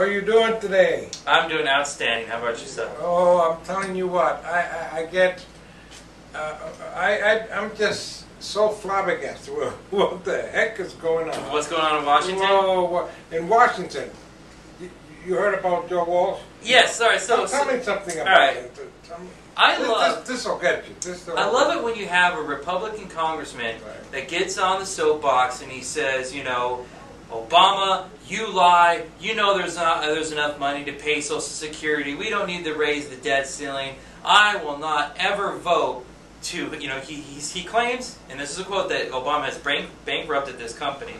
are you doing today? I'm doing outstanding. How about yourself? Oh, I'm telling you what, I'm just so flabbergasted. What the heck is going on? What's going on in Washington? Oh, in Washington. You heard about Joe Walsh? Yes, all right. So tell me something about it. This will get you. I love it when you have a Republican congressman that gets on the soapbox and he says, you know, Obama, you lie. You know there's enough money to pay Social Security. We don't need to raise the debt ceiling. I will not ever vote to, you know, he claims, and this is a quote, that Obama has bankrupted this country.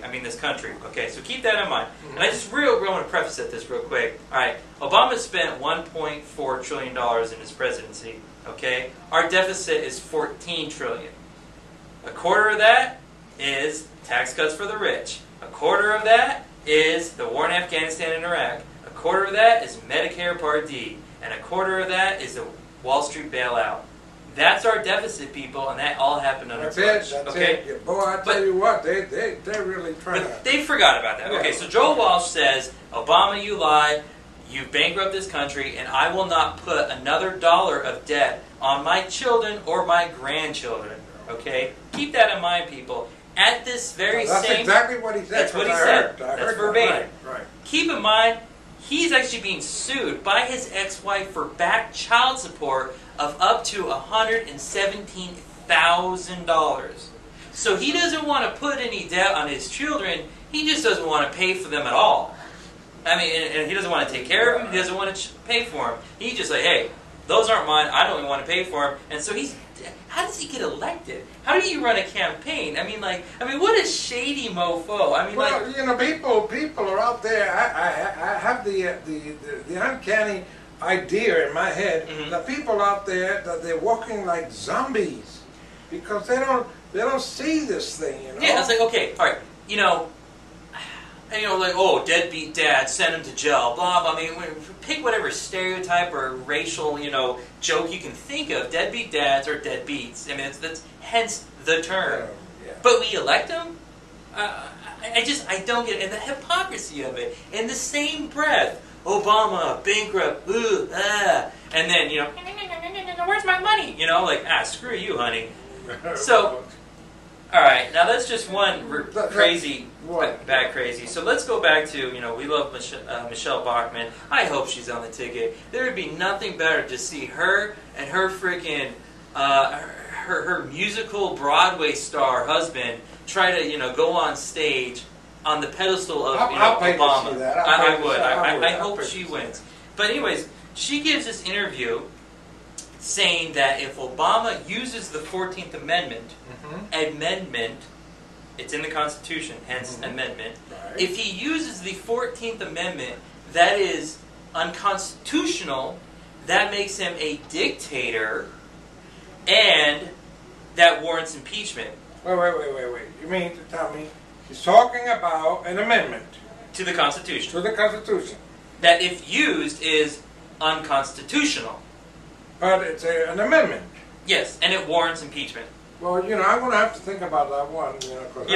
Okay, so keep that in mind. Mm-hmm. And I just real want to preface this real quick. All right, Obama spent $1.4 trillion in his presidency. Okay, our deficit is $14 trillion. A quarter of that is tax cuts for the rich. A quarter of that is the war in Afghanistan and Iraq. A quarter of that is Medicare Part D. And a quarter of that is the Wall Street bailout. That's our deficit, people, and that all happened under Bush. That's it. Yeah, boy, I tell you what, they're really trying to... They forgot about that. Yeah. Okay, so Joe Walsh says, Obama, you lie, you bankrupt this country, and I will not put another dollar of debt on my children or my grandchildren. Okay? Keep that in mind, people. At this very that's same... That's exactly what he said. That's what he said. That's verbatim. Right. Keep in mind, he's actually being sued by his ex-wife for back child support of up to $117,000. So he doesn't want to put any debt on his children. He just doesn't want to pay for them at all. I mean, and he doesn't want to take care of them. He doesn't want to pay for them. He's just like, hey, those aren't mine. I don't even want to pay for them. And so how does he get elected? How do you run a campaign? I mean, what a shady mofo. I mean, well, you know, people are out there. I have the uncanny idea in my head that people out there that they're walking like zombies because they don't see this thing. You know? Yeah, it's like, okay, all right, like, oh, deadbeat dad, send him to jail, blah, blah. I mean, pick whatever stereotype or racial, joke you can think of. Deadbeat dads are deadbeats. I mean, that's hence the term. Yeah. But we elect them? I don't get it. And the hypocrisy of it. In the same breath, Obama, bankrupt, and then, where's my money? Screw you, honey. So... All right, now that's just one crazy, bad crazy. So let's go back to, we love Michelle Bachmann. I hope she's on the ticket. There would be nothing better to see her and her freaking, her musical Broadway star husband try to, go on stage on the pedestal of, Obama. I would. I hope she wins. But anyways, she gives this interview saying that if Obama uses the 14th Amendment, it's in the Constitution, hence amendment. Right. If he uses the 14th Amendment, that is unconstitutional, that makes him a dictator, and that warrants impeachment. Wait. You mean to tell me he's talking about an amendment to the Constitution. To the Constitution. That if used is unconstitutional. But it's an amendment. Yes, and it warrants impeachment. Well, I'm going to have to think about that one, because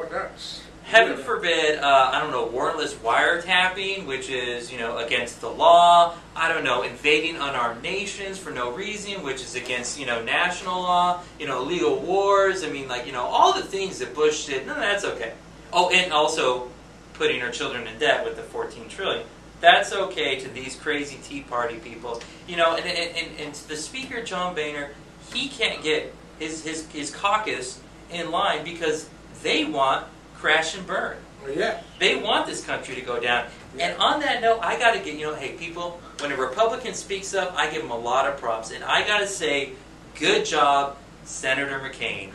that's... Heaven forbid, warrantless wiretapping, which is, against the law. I don't know, invading unarmed nations for no reason, which is against, national law. Illegal wars. I mean, all the things that Bush did, none of that's okay. Oh, and also putting our children in debt with the $14 trillion. That's okay to these crazy Tea Party people. And the Speaker, John Boehner, he can't get his caucus in line because they want crash and burn. Yeah. They want this country to go down. Yeah. And on that note, I got to get, hey, people, when a Republican speaks up, I give them a lot of props. And I got to say, good job, Senator McCain.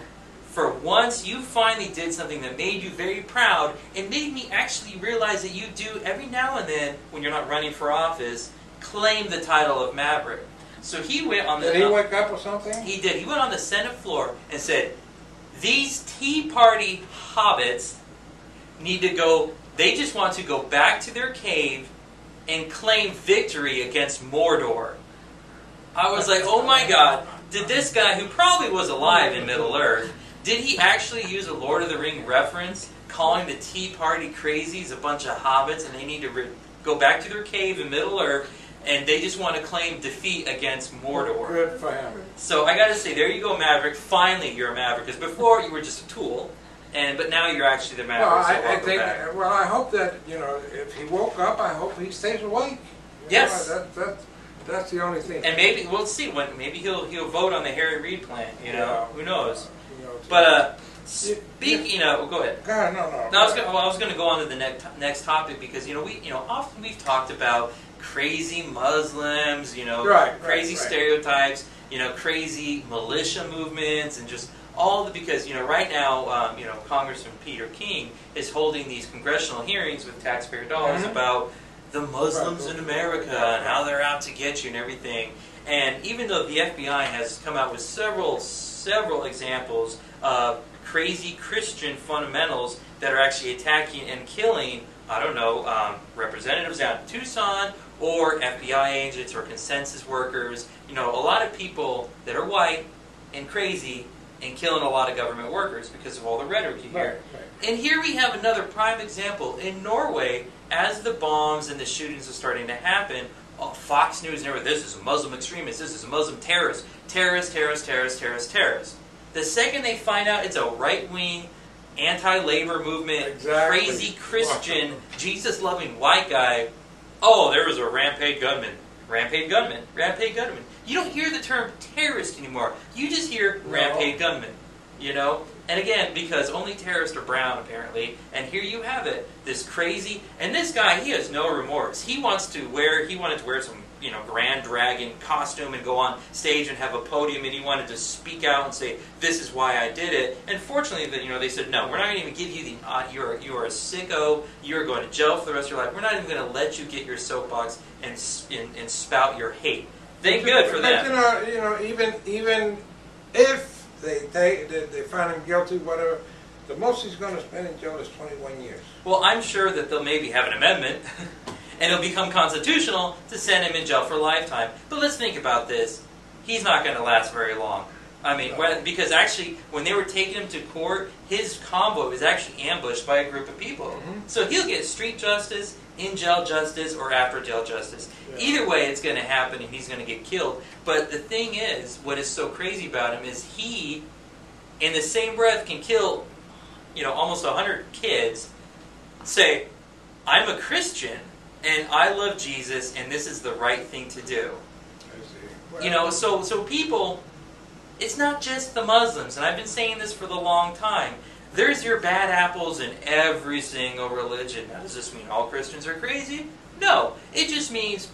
For once, you finally did something that made you very proud and made me actually realize that you do, every now and then, when you're not running for office, claim the title of Maverick. So he went on the... Did he wake up or something? He did. He went on the Senate floor and said, these Tea Party hobbits need to go... They just want to go back to their cave and claim victory against Mordor. I was like, oh my God, did this guy, who probably was alive in Middle-earth, did he actually use a Lord of the Ring reference, calling the Tea Party crazies a bunch of hobbits and they need to go back to their cave in Middle Earth, and they just want to claim defeat against Mordor. Good for him. So I got to say, there you go, Maverick. Finally, you're a Maverick. Because before you were just a tool, but now you're actually the Maverick. Well, so I think. back. Well, I hope that if he woke up, I hope he stays awake. Yes. That's the only thing. And maybe we'll see when maybe he'll vote on the Harry Reid plan. Who knows? Go ahead. God, no. I was going to go on to the next topic because often we've talked about crazy Muslims, crazy stereotypes, crazy militia movements, and just all because right now Congressman Peter King is holding these congressional hearings with taxpayer dollars about the Muslims in America and how they're out to get you and everything. And even though the FBI has come out with several examples of crazy Christian fundamentals that are actually attacking and killing, representatives out in Tucson or FBI agents or consensus workers, a lot of people that are white and crazy and killing a lot of government workers because of all the rhetoric you hear. Right. And here we have another prime example. In Norway, as the bombs and the shootings are starting to happen, Fox News and everything, this is a Muslim extremist, this is a Muslim terrorist. Terrorist. The second they find out it's a right-wing, anti-labor movement, crazy Christian, Jesus-loving white guy, there was a rampage gunman. You don't hear the term terrorist anymore. You just hear rampage gunman, And again, because only terrorists are brown, apparently. And here you have it, this crazy... And this guy, he has no remorse. He wanted to wear some, Grand Dragon costume and go on stage and have a podium, and he wanted to speak out and say, this is why I did it. And fortunately, they said, no, we're not going to even give you the... you are a sicko. You're going to jail for the rest of your life. We're not even going to let you get your soapbox and spout your hate. Thank good for them. But, even if they find him guilty, whatever, the most he's going to spend in jail is 21 years. Well, I'm sure that they'll maybe have an amendment, and it'll become constitutional to send him in jail for a lifetime. But let's think about this. He's not going to last very long. Because actually, when they were taking him to court, his convoy was actually ambushed by a group of people. Mm-hmm. So he'll get street justice, in-jail justice, or after-jail justice. Yeah. Either way, it's going to happen, and he's going to get killed. But the thing is, what is so crazy about him is he, in the same breath, can kill, almost 100 kids, say, I'm a Christian, and I love Jesus, and this is the right thing to do. I see. Well, so people... It's not just the Muslims, and I've been saying this for the long time. There's your bad apples in every single religion. Now, does this mean all Christians are crazy? No. It just means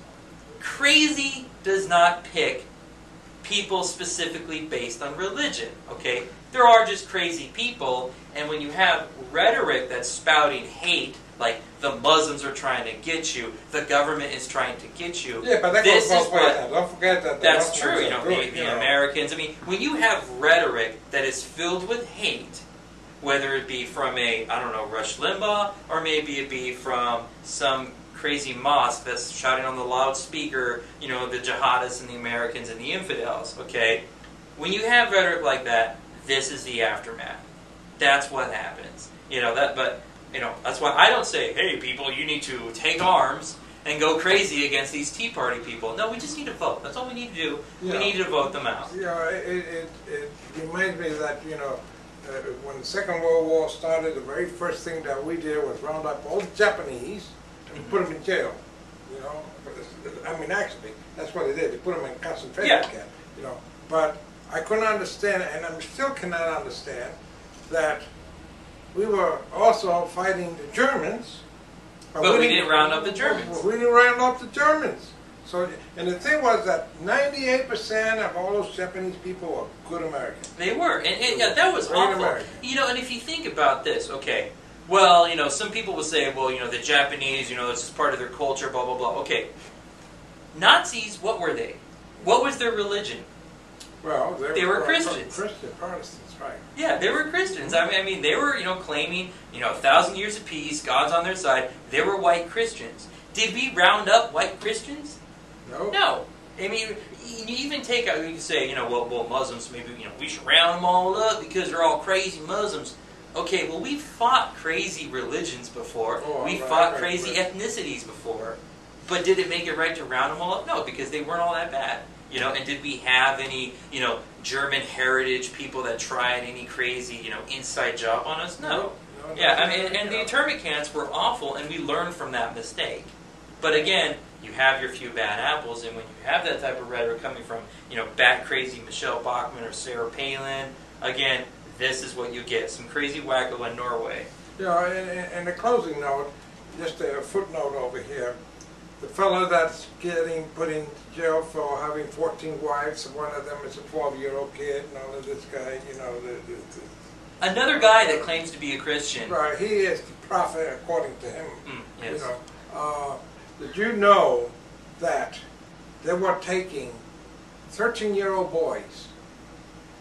crazy does not pick people specifically based on religion, okay? There are just crazy people, and when you have rhetoric that's spouting hate, like the Muslims are trying to get you, the government is trying to get you. Yeah, but that goes both ways. Don't forget that that's true. The Americans. When you have rhetoric that is filled with hate, whether it be from Rush Limbaugh, or maybe it be from some crazy mosque that's shouting on the loudspeaker, the jihadists and the Americans and the infidels. Okay, when you have rhetoric like that, this is the aftermath. That's what happens. That's why I don't say, hey, people, you need to take arms and go crazy against these Tea Party people. No, we just need to vote. That's all we need to do. Yeah. We need to vote them out. It reminds me that, when the Second World War started, the very first thing that we did was round up all the Japanese and put them in jail. Actually, that's what they did. They put them in concentration camp. But I couldn't understand, and I still cannot understand, that we were also fighting the Germans. But we didn't round up the Germans. We didn't round up the Germans. So, and the thing was that 98% of all those Japanese people were good Americans. They were. And that was awful. American. And if you think about this, okay, well, some people will say, well, the Japanese, it's just part of their culture, blah, blah, blah. Okay. Nazis, what were they? What was their religion? Well, they were Christians. Protestants, right. Yeah, they were Christians. They were, claiming, 1,000 years of peace, God's on their side. They were white Christians. Did we round up white Christians? No. You even take out, you can say, well, Muslims, maybe, we should round them all up because they're all crazy Muslims. Okay, well, we fought crazy religions before. We fought crazy ethnicities before. But did it make it right to round them all up? No, because they weren't all that bad. You know, and did we have any, you know, German heritage people that tried any crazy, you know, inside job on us? No. Yeah, I mean, and the internment camps were awful, and we learned from that mistake. But again, you have your few bad apples, and when you have that type of rhetoric coming from, you know, bat crazy Michelle Bachmann or Sarah Palin, again, this is what you get. Some crazy wacko in Norway. Yeah, and a closing note, just a footnote over here. The fellow that's getting put in jail for having 14 wives, and one of them is a 12-year-old kid, and all of this guy, you know. Another guy that claims to be a Christian. Right, he is the prophet according to him. Yes. You know, did you know that they were taking 13-year-old boys,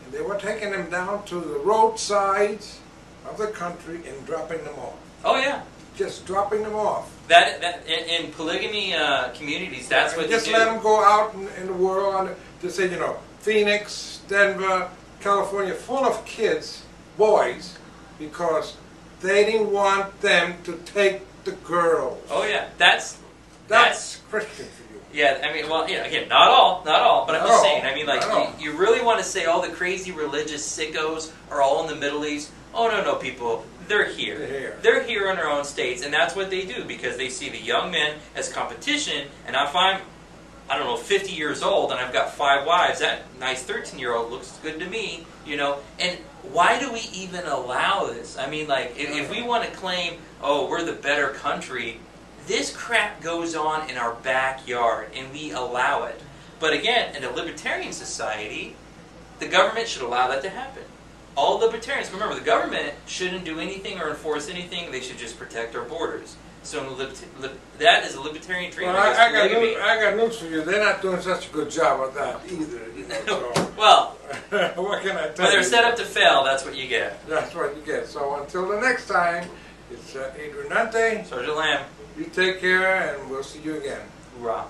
and they were taking them down to the roadsides of the country and dropping them off? Oh yeah. Just dropping them off. That in polygamy communities, that's what just they do. Let them go out in the world and just say, you know, Phoenix, Denver, California, full of kids, boys, because they didn't want them to take the girls. Oh yeah, that's Christian for you. Yeah, I mean, well, you know, again, not all, but I'm just saying. I mean, like, you really want to say all the crazy religious sickos are all in the Middle East? Oh no, people. They're here. They're here in their own states, and that's what they do because they see the young men as competition. And if I'm, I don't know, 50 years old and I've got 5 wives, that nice 13-year-old looks good to me, you know. And why do we even allow this? I mean, like, if we want to claim, oh, we're the better country, this crap goes on in our backyard, and we allow it. But again, in a libertarian society, the government should allow that to happen. All libertarians, remember, the government shouldn't do anything or enforce anything. They should just protect our borders. So that is a libertarian dream. Well, I got news for you. They're not doing such a good job of that either. You know, so. Well, what can I tell you? when they're set up to fail, that's what you get. That's what you get. So until the next time, it's Adrian Nante. Sergeant Lamb. You take care, and we'll see you again. Hoorah.